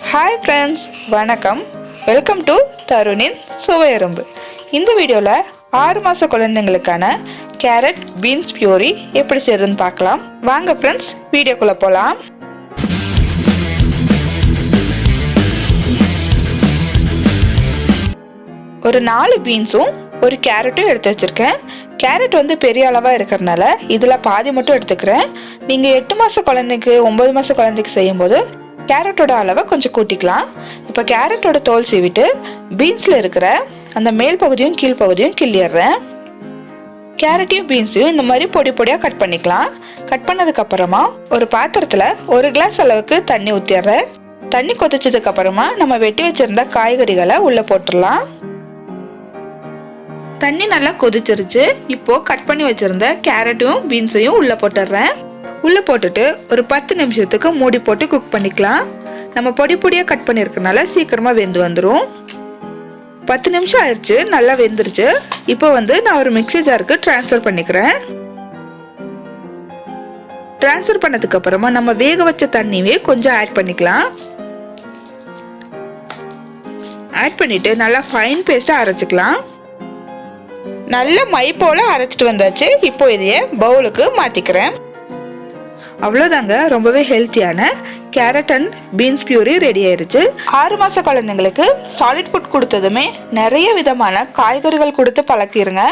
Hi friends, வணக்கம். Welcome to தருணின் சுவை அரும்பு. இந்த வீடியோவில் 6 மாத குழந்தைங்களுக்கான கேரட் பீன்ஸ் பியூரி எப்படி செய்யறதுன்னு பார்க்கலாம். வாங்க ஃப்ரெண்ட்ஸ், வீடியோக்குள்ளே போகலாம். ஒரு 4 பீன்ஸும் ஒரு கேரட்டும் எடுத்து வச்சுருக்கேன். கேரட் வந்து பெரிய அளவாக இருக்கிறதுனால இதில் பாதி மட்டும் எடுத்துக்கிறேன். நீங்கள் 8 மாத குழந்தைக்கு 9 மாத குழந்தைக்கு செய்யும்போது கேரட்டோட அளவை கொஞ்சம் கூட்டிக்கலாம். இப்போ கேரட்டோட தோல் சீவிட்டு பீன்ஸில் இருக்கிற அந்த மேல் பகுதியும் கீழ் பகுதியும் கிள்ளிடுறேன். கேரட்டையும் பீன்ஸையும் இந்த மாதிரி பொடி பொடியாக கட் பண்ணிக்கலாம். கட் பண்ணதுக்கப்புறமா ஒரு பாத்திரத்தில் 1 கிளாஸ் அளவுக்கு தண்ணி ஊற்றிடுறேன். தண்ணி கொதிச்சதுக்கு அப்புறமா நம்ம வெட்டி வச்சிருந்த காய்கறிகளை உள்ளே போட்டுடலாம். தண்ணி நல்லா கொதிச்சிருச்சு. இப்போ கட் பண்ணி வச்சிருந்த கேரட்டையும் பீன்ஸையும் உள்ளே போட்டுடுறேன். உள்ளே போட்டுட்டு ஒரு 10 நிமிஷத்துக்கு மூடி போட்டு குக் பண்ணிக்கலாம். நம்ம பொடி பொடியாக கட் பண்ணியிருக்கனால சீக்கிரமாக வெந்து வந்துடும். 10 நிமிஷம் ஆயிடுச்சு, நல்லா வெந்துருச்சு. இப்போ வந்து நான் ஒரு மிக்ஸி ஜாருக்கு ட்ரான்ஸ்ஃபர் பண்ணிக்கிறேன். ட்ரான்ஸ்ஃபர் பண்ணதுக்கு அப்புறமா நம்ம வேக வச்ச தண்ணியே கொஞ்சம் ஆட் பண்ணிக்கலாம். ஆட் பண்ணிட்டு நல்லா ஃபைன் பேஸ்ட்டாக அரைச்சிக்கலாம். நல்ல மை போல அரைச்சிட்டு வந்தாச்சு. இப்போ இதையே பவுலுக்கு மாற்றிக்கிறேன். அவ்வளோதாங்க, ரொம்பவே ஹெல்த்தியான கேரட் அண்ட் பீன்ஸ் பியூரி ரெடி ஆயிருச்சு. 6 மாத குழந்தைங்களுக்கு சாலிட் ஃபுட் கொடுத்ததுமே நிறைய விதமான காய்கறிகள் கொடுத்து பழக்கிருங்க.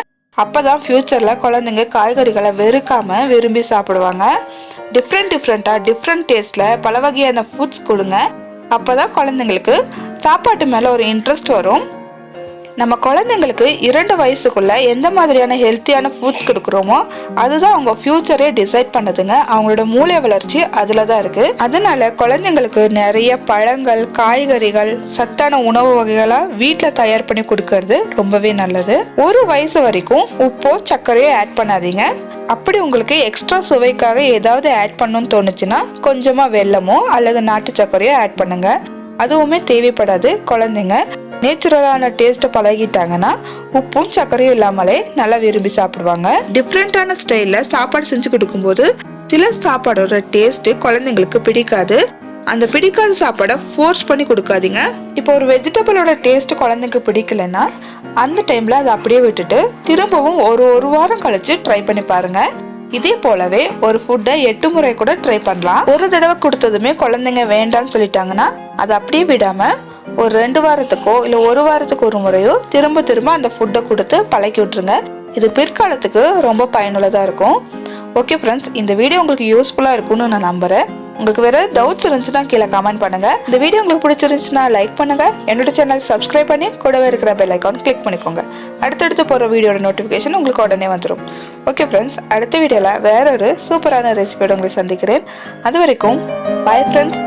அப்போதான் ஃபியூச்சரில் குழந்தைங்க காய்கறிகளை வெறுக்காம விரும்பி சாப்பிடுவாங்க. டிஃப்ரெண்ட் டேஸ்டில் பல வகையான ஃபுட்ஸ் கொடுங்க. அப்போதான் குழந்தைங்களுக்கு சாப்பாட்டு மேலே ஒரு இன்ட்ரெஸ்ட் வரும். நம்ம குழந்தைங்களுக்கு 2 வயசுக்குள்ள எந்த மாதிரியான ஹெல்த்தியான ஃபுட்ஸ் கொடுக்குறோமோ அதுதான் அவங்க ஃபியூச்சரே டிசைட் பண்ணுதுங்க. அவங்களோட மூளை வளர்ச்சி அதில் தான் இருக்கு. அதனால குழந்தைங்களுக்கு நிறைய பழங்கள், காய்கறிகள், சத்தான உணவு வகைகளாக வீட்டில் தயார் பண்ணி கொடுக்கறது ரொம்பவே நல்லது. 1 வயசு வரைக்கும் உப்போ சர்க்கரையோ ஆட் பண்ணாதீங்க. அப்படி உங்களுக்கு எக்ஸ்ட்ரா சுவைக்காக ஏதாவது ஆட் பண்ணணும்னு தோணுச்சுன்னா கொஞ்சமாக வெல்லமோ அல்லது நாட்டு சர்க்கரையோ ஆட் பண்ணுங்க. அதுவுமே தேவைப்படாது. குழந்தைங்க நேச்சுரலான டேஸ்ட்டை பழகிட்டாங்கன்னா உப்பும் சர்க்கரையும் இல்லாமலே நல்லா விரும்பி சாப்பிடுவாங்க. டிஃப்ரெண்டான ஸ்டைலில் சாப்பாடு செஞ்சு கொடுக்கும்போது சில சாப்பாடோட டேஸ்ட்டு குழந்தைங்களுக்கு பிடிக்காது. அந்த பிடிக்காத சாப்பாடை ஃபோர்ஸ் பண்ணி கொடுக்காதீங்க. இப்போ ஒரு வெஜிடபிளோட டேஸ்ட் குழந்தைக்கு பிடிக்கலன்னா அந்த டைமில் அதை அப்படியே விட்டுட்டு திரும்பவும் ஒரு வாரம் கழிச்சு ட்ரை பண்ணி பாருங்க. இதே போலவே ஒரு ஃபுட்டை 8 முறை கூட ட்ரை பண்ணலாம். ஒரு தடவை கொடுத்ததுமே குழந்தைங்க வேண்டான்னு சொல்லிட்டாங்கன்னா அதை அப்படியே விடாம ஒரு 2 வாரத்துக்கோ இல்லை 1 வாரத்துக்கு ஒரு முறையோ திரும்ப அந்த ஃபுட்டை கொடுத்து பழக்கி விட்டுருங்க. இது பிற்காலத்துக்கு ரொம்ப பயனுள்ளதாக இருக்கும். ஓகே ஃப்ரெண்ட்ஸ், இந்த வீடியோ உங்களுக்கு யூஸ்ஃபுல்லாக இருக்கும்னு நான் நம்புகிறேன். உங்களுக்கு வேறு டவுட்ஸ் இருந்துச்சுன்னா கீழே கமெண்ட் பண்ணுங்கள். இந்த வீடியோ உங்களுக்கு பிடிச்சிருந்துச்சுன்னா லைக் பண்ணுங்கள். என்னோட சேனல் சப்ஸ்கிரைப் பண்ணி கூடவே இருக்கிற பெல் ஐக்கான் கிளிக் பண்ணிக்கோங்க. அடுத்தடுத்து போகிற வீடியோட நோட்டிஃபிகேஷன் உங்களுக்கு உடனே வந்துடும். ஓகே ஃப்ரெண்ட்ஸ், அடுத்த வீடியோவில் வேற ஒரு சூப்பரான ரெசிபியோட உங்களை சந்திக்கிறேன். அது வரைக்கும் பாய் ஃப்ரெண்ட்ஸ்.